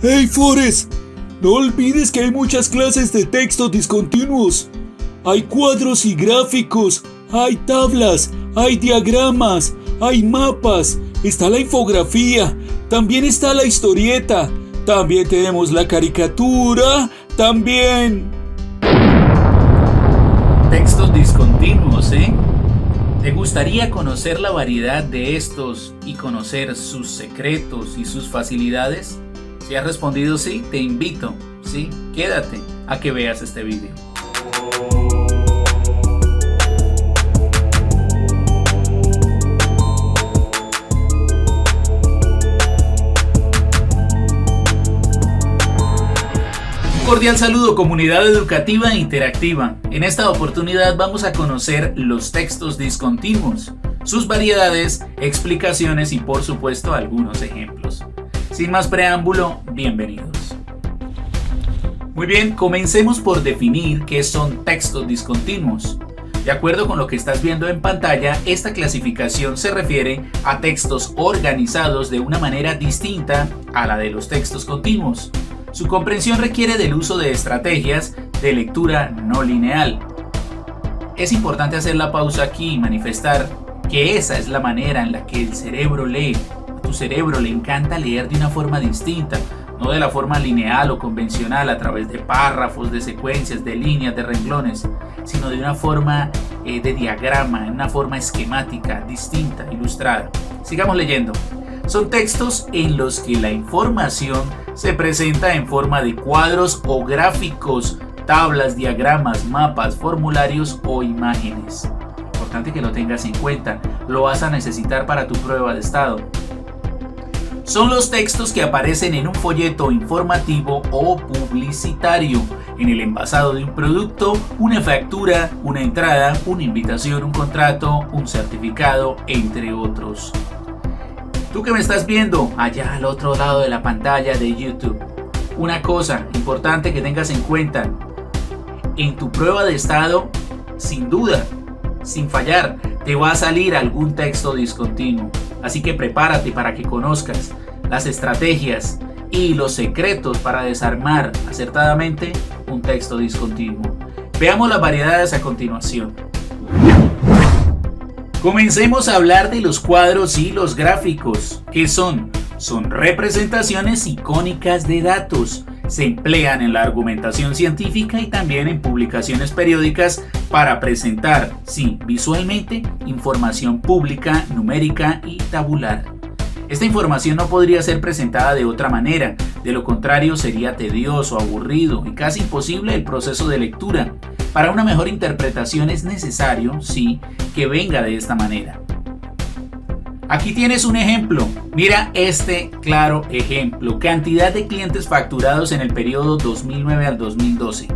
¡Hey, Forrest! No olvides que hay muchas clases de textos discontinuos. Hay cuadros y gráficos, hay tablas, hay diagramas, hay mapas, está la infografía, también está la historieta, también tenemos la caricatura, también... Textos discontinuos, ¿eh? ¿Te gustaría conocer la variedad de estos y conocer sus secretos y sus facilidades? Si has respondido sí, te invito, sí, quédate a que veas este video. Cordial saludo, comunidad educativa e interactiva. En esta oportunidad vamos a conocer los textos discontinuos, sus variedades, explicaciones y por supuesto algunos ejemplos. Sin más preámbulo, bienvenidos. Muy bien, comencemos por definir qué son textos discontinuos. De acuerdo con lo que estás viendo en pantalla, esta clasificación se refiere a textos organizados de una manera distinta a la de los textos continuos. Su comprensión requiere del uso de estrategias de lectura no lineal. Es importante hacer la pausa aquí y manifestar que esa es la manera en la que el cerebro lee. A tu cerebro le encanta leer de una forma distinta, no de la forma lineal o convencional a través de párrafos, de secuencias, de líneas, de renglones, sino de una forma de diagrama, en una forma esquemática, distinta, ilustrada. Sigamos leyendo. Son textos en los que la información se presenta en forma de cuadros o gráficos, tablas, diagramas, mapas, formularios o imágenes. Importante que lo tengas en cuenta, lo vas a necesitar para tu prueba de estado. Son los textos que aparecen en un folleto informativo o publicitario, en el envasado de un producto, una factura, una entrada, una invitación, un contrato, un certificado, entre otros. Tú que me estás viendo allá al otro lado de la pantalla de YouTube, una cosa importante que tengas en cuenta, en tu prueba de estado, sin duda, sin fallar, te va a salir algún texto discontinuo. Así que prepárate para que conozcas las estrategias y los secretos para desarmar acertadamente un texto discontinuo. Veamos las variedades a continuación. Comencemos a hablar de los cuadros y los gráficos. ¿Qué son? Son representaciones icónicas de datos. Se emplean en la argumentación científica y también en publicaciones periódicas para presentar, sí, visualmente, información pública, numérica y tabular. Esta información no podría ser presentada de otra manera, de lo contrario sería tedioso, aburrido y casi imposible el proceso de lectura. Para una mejor interpretación es necesario, sí, que venga de esta manera. Aquí tienes un ejemplo. Mira este claro ejemplo. Cantidad de clientes facturados en el periodo 2009 al 2012.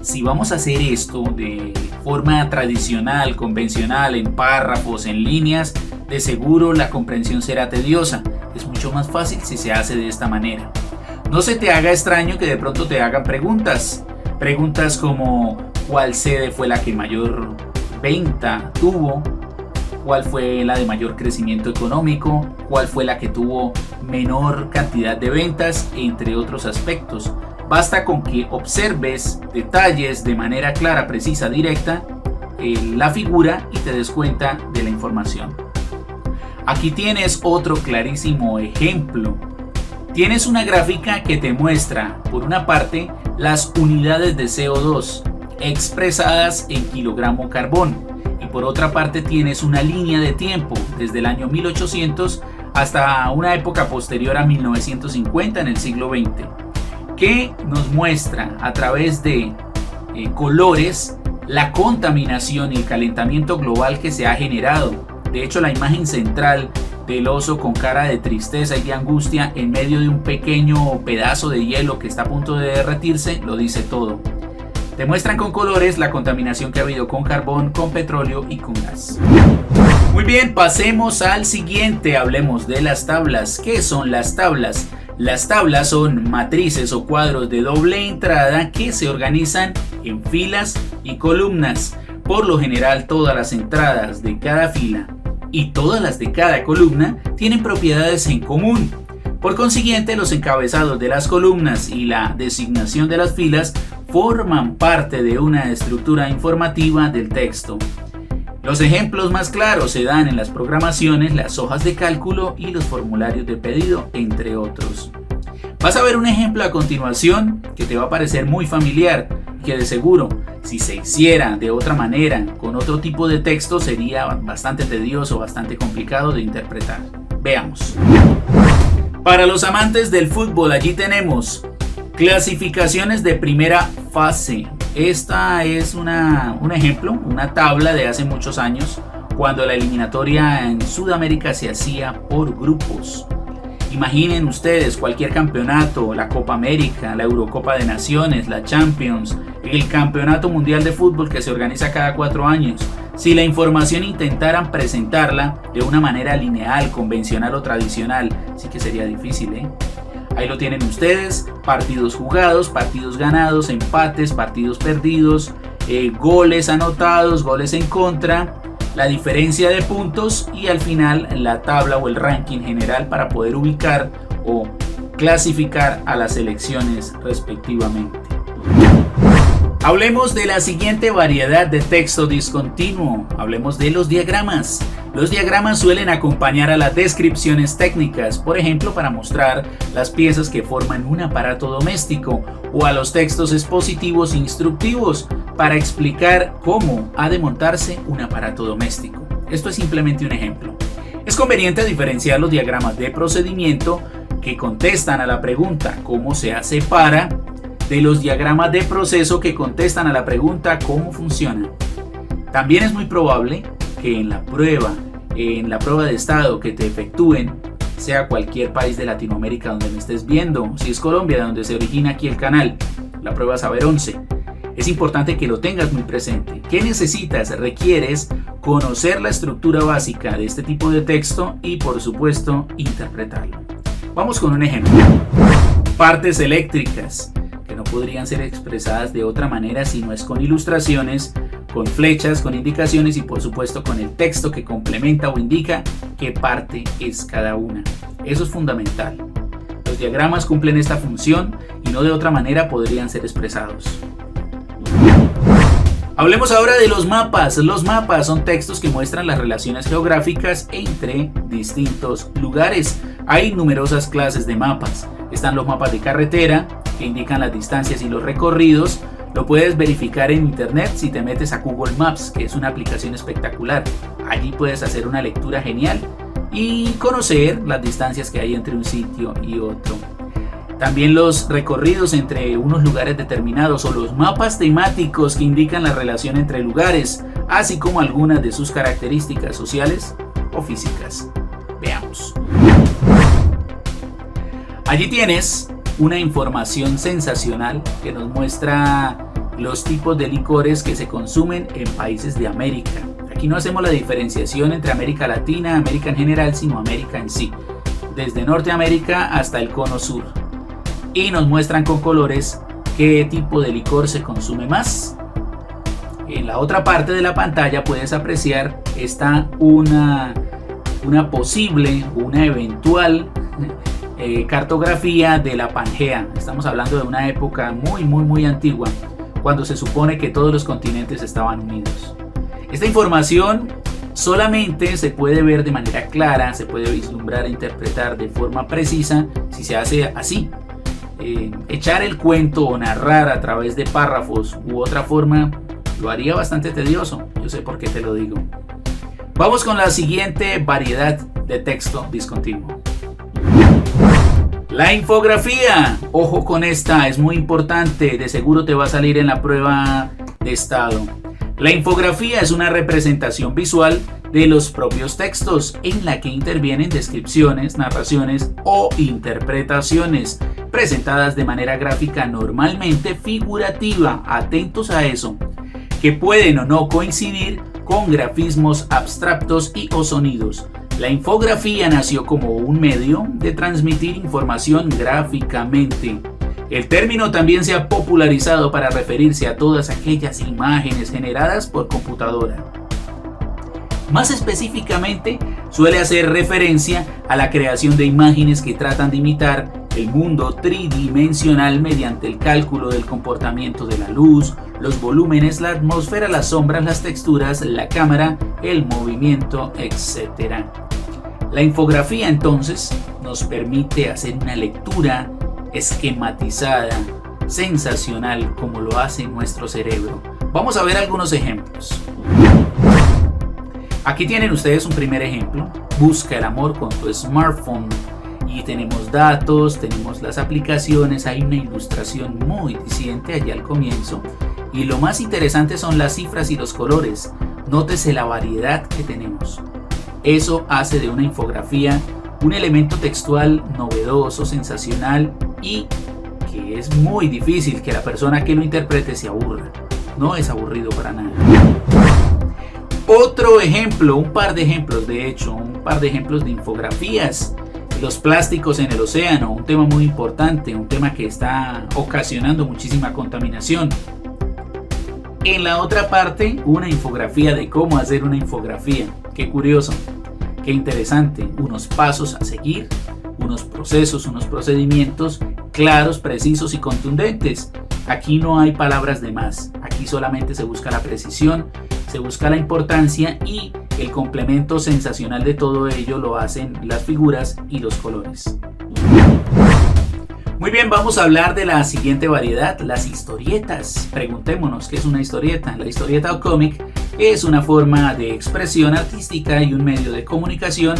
Si vamos a hacer esto de forma tradicional, convencional, en párrafos, en líneas, de seguro la comprensión será tediosa. Es mucho más fácil si se hace de esta manera. No se te haga extraño que de pronto te hagan preguntas. Preguntas como ¿cuál sede fue la que mayor venta tuvo? ¿Cuál fue la de mayor crecimiento económico? ¿Cuál fue la que tuvo menor cantidad de ventas? Entre otros aspectos. Basta con que observes detalles de manera clara, precisa, directa, la figura y te des cuenta de la información. Aquí tienes otro clarísimo ejemplo. Tienes una gráfica que te muestra, por una parte, las unidades de CO2 expresadas en kilogramo carbón y por otra parte tienes una línea de tiempo desde el año 1800 hasta una época posterior a 1950 en el siglo XX que nos muestra a través de colores la contaminación y el calentamiento global que se ha generado. De hecho, la imagen central del oso con cara de tristeza y de angustia en medio de un pequeño pedazo de hielo que está a punto de derretirse lo dice todo. Te muestran con colores la contaminación que ha habido con carbón, con petróleo y con gas. Muy bien, pasemos al siguiente. Hablemos de las tablas. ¿Qué son las tablas? Las tablas son matrices o cuadros de doble entrada que se organizan en filas y columnas. Por lo general, todas las entradas de cada fila y todas las de cada columna tienen propiedades en común. Por consiguiente, los encabezados de las columnas y la designación de las filas forman parte de una estructura informativa del texto. Los ejemplos más claros se dan en las programaciones, las hojas de cálculo y los formularios de pedido, entre otros. Vas a ver un ejemplo a continuación que te va a parecer muy familiar, que de seguro, si se hiciera de otra manera, con otro tipo de texto, sería bastante tedioso, bastante complicado de interpretar. Veamos. Para los amantes del fútbol, allí tenemos clasificaciones de primera fase. Esta es un ejemplo, una tabla de hace muchos años, cuando la eliminatoria en Sudamérica se hacía por grupos. Imaginen ustedes cualquier campeonato, la Copa América, la Eurocopa de Naciones, la Champions, el Campeonato Mundial de Fútbol que se organiza cada 4 años. Si la información intentaran presentarla de una manera lineal, convencional o tradicional, sí que sería difícil, ¿eh? Ahí lo tienen ustedes, partidos jugados, partidos ganados, empates, partidos perdidos, goles anotados, goles en contra, la diferencia de puntos y al final la tabla o el ranking general para poder ubicar o clasificar a las selecciones respectivamente. Hablemos de la siguiente variedad de texto discontinuo. Hablemos de los diagramas. Los diagramas suelen acompañar a las descripciones técnicas, por ejemplo, para mostrar las piezas que forman un aparato doméstico, o a los textos expositivos instructivos para explicar cómo ha de montarse un aparato doméstico. Esto es simplemente un ejemplo. Es conveniente diferenciar los diagramas de procedimiento que contestan a la pregunta ¿cómo se hace para?, de los diagramas de proceso que contestan a la pregunta ¿cómo funciona? También es muy probable que en la prueba de estado que te efectúen, sea cualquier país de Latinoamérica donde me estés viendo, si es Colombia de donde se origina aquí el canal, la prueba Saber 11, es importante que lo tengas muy presente. ¿Qué necesitas? Requieres conocer la estructura básica de este tipo de texto y, por supuesto, interpretarlo. Vamos con un ejemplo. Partes eléctricas, que no podrían ser expresadas de otra manera si no es con ilustraciones, con flechas, con indicaciones y por supuesto con el texto que complementa o indica qué parte es cada una. Eso es fundamental. Los diagramas cumplen esta función y no de otra manera podrían ser expresados. Hablemos ahora de los mapas. Los mapas son textos que muestran las relaciones geográficas entre distintos lugares. Hay numerosas clases de mapas. Están los mapas de carretera, que indican las distancias y los recorridos. Lo puedes verificar en internet si te metes a Google Maps, que es una aplicación espectacular. Allí puedes hacer una lectura genial y conocer las distancias que hay entre un sitio y otro. También los recorridos entre unos lugares determinados o los mapas temáticos que indican la relación entre lugares, así como algunas de sus características sociales o físicas. Veamos. Allí tienes una información sensacional que nos muestra los tipos de licores que se consumen en países de América. Aquí no hacemos la diferenciación entre América Latina, América en general, sino América en sí, desde Norteamérica hasta el cono sur. Y nos muestran con colores qué tipo de licor se consume más. En la otra parte de la pantalla puedes apreciar una posible, una eventual cartografía de la Pangea. Estamos hablando de una época muy antigua, cuando se supone que todos los continentes estaban unidos. Esta información solamente se puede ver de manera clara, se puede vislumbrar e interpretar de forma precisa si se hace así. Echar el cuento o narrar a través de párrafos u otra forma lo haría bastante tedioso. Yo sé por qué te lo digo. Vamos con la siguiente variedad de texto discontinuo. La infografía. Ojo con esta, es muy importante. De seguro te va a salir en la prueba de estado. La infografía es una representación visual de los propios textos en la que intervienen descripciones, narraciones o interpretaciones presentadas de manera gráfica, normalmente figurativa, atentos a eso, que pueden o no coincidir con grafismos abstractos y o sonidos. La infografía nació como un medio de transmitir información gráficamente. El término también se ha popularizado para referirse a todas aquellas imágenes generadas por computadora. Más específicamente, suele hacer referencia a la creación de imágenes que tratan de imitar el mundo tridimensional mediante el cálculo del comportamiento de la luz, los volúmenes, la atmósfera, las sombras, las texturas, la cámara, el movimiento, etc. La infografía entonces nos permite hacer una lectura esquematizada, sensacional, como lo hace nuestro cerebro. Vamos a ver algunos ejemplos. Aquí tienen ustedes un primer ejemplo. Busca el amor con tu smartphone. Y tenemos datos, tenemos las aplicaciones, hay una ilustración muy diciente allá al comienzo. Y lo más interesante son las cifras y los colores. Nótese la variedad que tenemos. Eso hace de una infografía un elemento textual novedoso, sensacional y que es muy difícil que la persona que lo interprete se aburra. No es aburrido para nada. Otro ejemplo, un par de ejemplos de infografías. Los plásticos en el océano, un tema muy importante, un tema que está ocasionando muchísima contaminación. En la otra parte, una infografía de cómo hacer una infografía. Qué curioso, qué interesante. Unos pasos a seguir, unos procesos, unos procedimientos claros, precisos y contundentes. Aquí no hay palabras de más. Aquí solamente se busca la precisión, se busca la importancia y el complemento sensacional de todo ello lo hacen las figuras y los colores. Muy bien, vamos a hablar de la siguiente variedad, las historietas. Preguntémonos, ¿qué es una historieta? La historieta o cómic es una forma de expresión artística y un medio de comunicación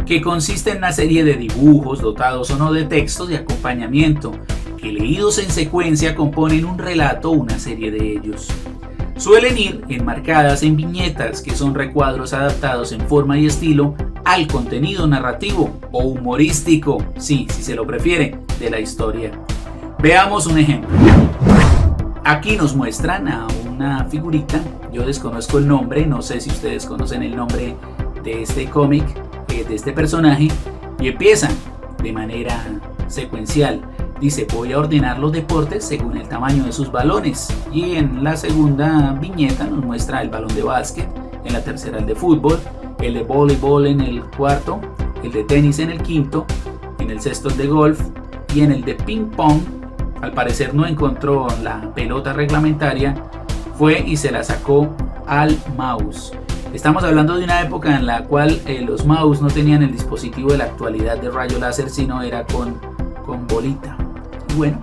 que consiste en una serie de dibujos dotados o no de textos de acompañamiento que leídos en secuencia componen un relato o una serie de ellos. Suelen ir enmarcadas en viñetas, que son recuadros adaptados en forma y estilo al contenido narrativo o humorístico, si se lo prefiere, de la historia. Veamos un ejemplo. Aquí nos muestran a una figurita, yo desconozco el nombre, no sé si ustedes conocen el nombre de este cómic, de este personaje, y empiezan de manera secuencial. Dice, voy a ordenar los deportes según el tamaño de sus balones. Y en la segunda viñeta nos muestra el balón de básquet, en la tercera el de fútbol, el de voleibol en el cuarto, el de tenis en el quinto, en el sexto el de golf y en el de ping pong. Al parecer no encontró la pelota reglamentaria, fue y se la sacó al mouse. Estamos hablando de una época en la cual los mouse no tenían el dispositivo de la actualidad de rayo láser, sino era con bolita. Y bueno,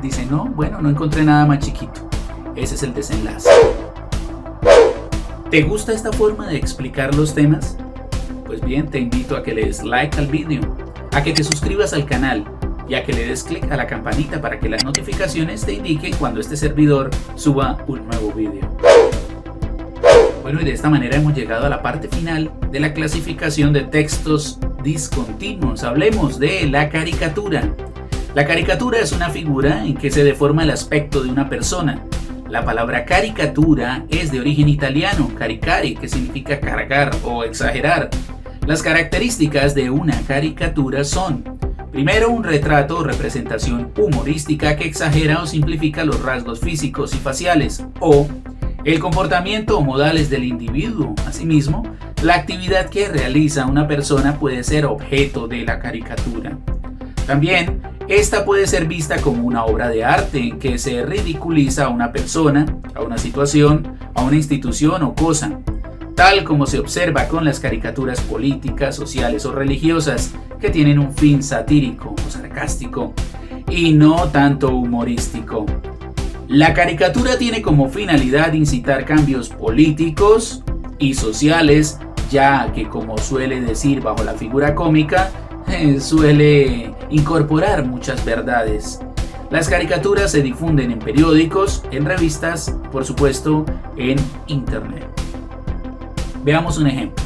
dice no encontré nada más chiquito. Ese es el desenlace. ¿Te gusta esta forma de explicar los temas? Pues bien, te invito a que le des like al vídeo, a que te suscribas al canal y a que le des clic a la campanita para que las notificaciones te indiquen cuando este servidor suba un nuevo vídeo. Bueno, y de esta manera hemos llegado a la parte final de la clasificación de textos discontinuos. Hablemos de la caricatura. La caricatura es una figura en que se deforma el aspecto de una persona. La palabra caricatura es de origen italiano, caricare, que significa cargar o exagerar. Las características de una caricatura son: primero, un retrato o representación humorística que exagera o simplifica los rasgos físicos y faciales, o el comportamiento o modales del individuo. Asimismo, la actividad que realiza una persona puede ser objeto de la caricatura. También, esta puede ser vista como una obra de arte en que se ridiculiza a una persona, a una situación, a una institución o cosa, tal como se observa con las caricaturas políticas, sociales o religiosas, que tienen un fin satírico o sarcástico, y no tanto humorístico. La caricatura tiene como finalidad incitar cambios políticos y sociales, ya que, como suele decir bajo la figura cómica, suele incorporar muchas verdades. Las caricaturas se difunden en periódicos, en revistas, por supuesto, en internet. Veamos un ejemplo.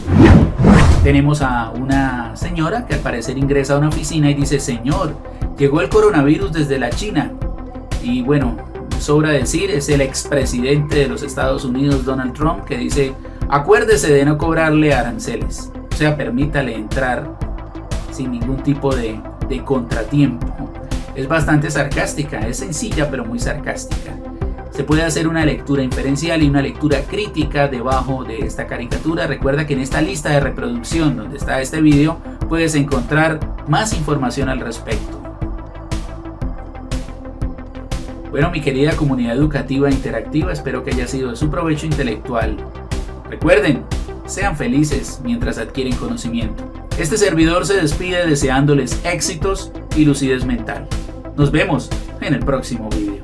Tenemos a una señora que al parecer ingresa a una oficina y dice: señor, llegó el coronavirus desde la China. Y bueno, sobra decir, es el expresidente de los Estados Unidos, Donald Trump, que dice: acuérdese de no cobrarle aranceles, o sea, permítale entrar sin ningún tipo de contratiempo. Es bastante sarcástica, es sencilla pero muy sarcástica. Se puede hacer una lectura inferencial y una lectura crítica debajo de esta caricatura. Recuerda que en esta lista de reproducción donde está este video puedes encontrar más información al respecto. Bueno, mi querida comunidad educativa e interactiva, espero que haya sido de su provecho intelectual. Recuerden, sean felices mientras adquieren conocimiento. Este servidor se despide deseándoles éxitos y lucidez mental. Nos vemos en el próximo video.